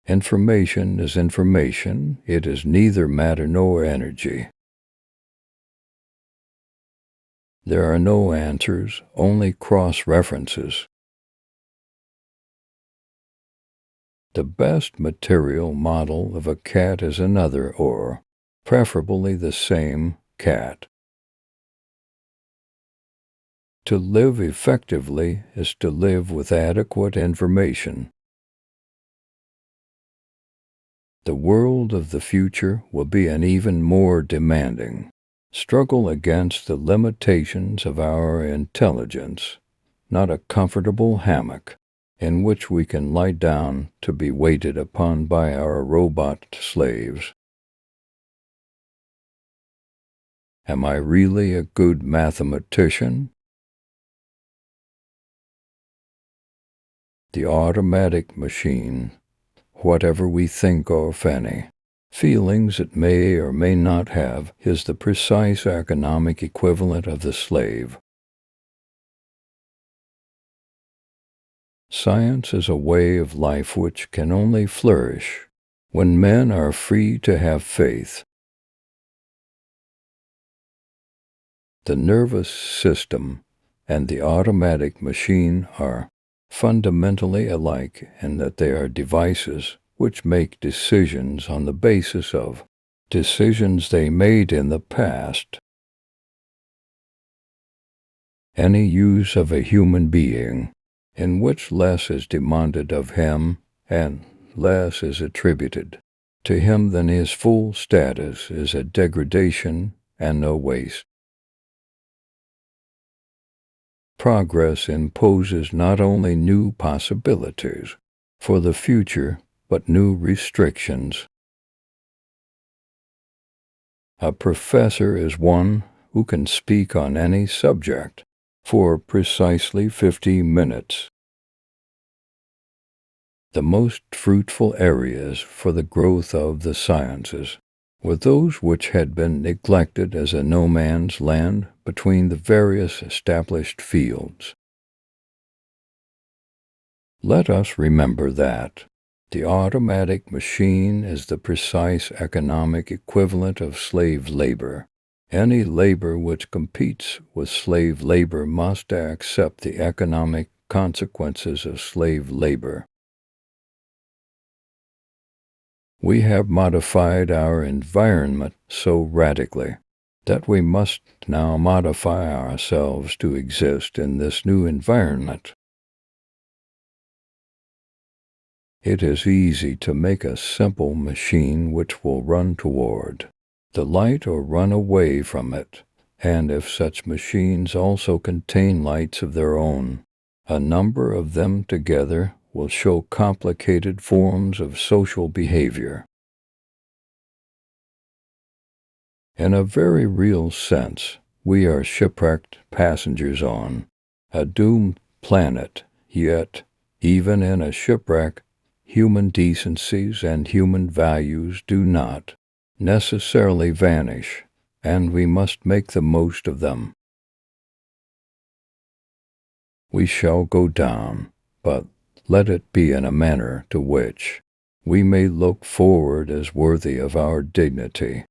Information is information. It is neither matter nor energy. There are no answers, only cross-references. The best material model of a cat is another, or preferably the same, cat. To live effectively is to live with adequate information. The world of the future will be an even more demanding struggle against the limitations of our intelligence, not a comfortable hammock in which we can lie down to be waited upon by our robot slaves. Am I really a good mathematician? The automatic machine, whatever we think of any feelings it may or may not have, is the precise economic equivalent of the slave. Science is a way of life which can only flourish when men are free to have faith. The nervous system and the automatic machine are fundamentally alike in that they are devices which make decisions on the basis of decisions they made in the past. Any use of a human being in which less is demanded of him and less is attributed to him than his full status is a degradation and a waste. Progress imposes not only new possibilities for the future, but new restrictions. A professor is one who can speak on any subject for precisely 50 minutes. The most fruitful areas for the growth of the sciences were those which had been neglected as a no man's land between the various established fields. Let us remember that the automatic machine is the precise economic equivalent of slave labor. Any labor which competes with slave labor must accept the economic consequences of slave labor. We have modified our environment so radically that we must now modify ourselves to exist in this new environment. It is easy to make a simple machine which will run toward the light or run away from it, and if such machines also contain lights of their own, a number of them together will show complicated forms of social behavior. In a very real sense, we are shipwrecked passengers on a doomed planet, yet, even in a shipwreck, human decencies and human values do not necessarily vanish, and we must make the most of them. We shall go down, but let it be in a manner to which we may look forward as worthy of our dignity.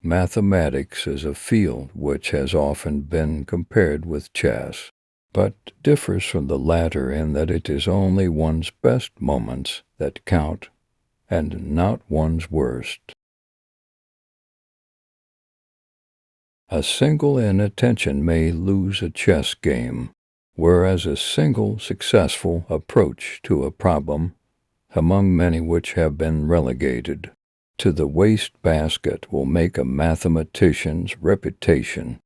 Mathematics is a field which has often been compared with chess, but differs from the latter in that it is only one's best moments that count, and not one's worst. A single inattention may lose a chess game, whereas a single successful approach to a problem, among many which have been relegated to the wastebasket, will make a mathematician's reputation.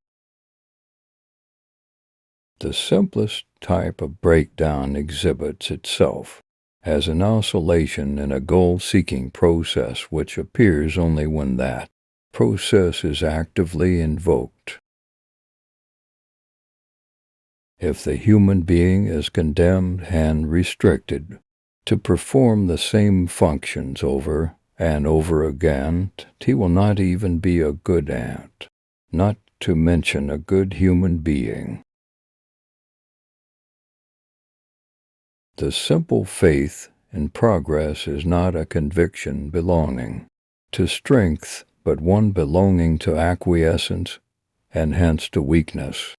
The simplest type of breakdown exhibits itself as an oscillation in a goal-seeking process which appears only when that process is actively invoked. If the human being is condemned and restricted to perform the same functions over and over again, he will not even be a good ant, not to mention a good human being. The simple faith in progress is not a conviction belonging to strength, but one belonging to acquiescence and hence to weakness.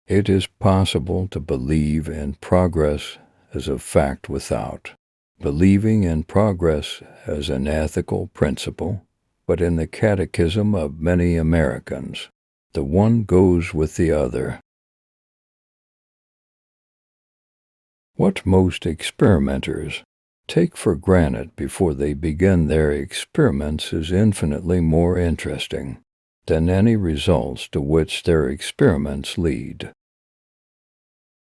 It is possible to believe in progress as a fact without believing in progress as an ethical principle, but in the catechism of many Americans, the one goes with the other. What most experimenters take for granted before they begin their experiments is infinitely more interesting than any results to which their experiments lead.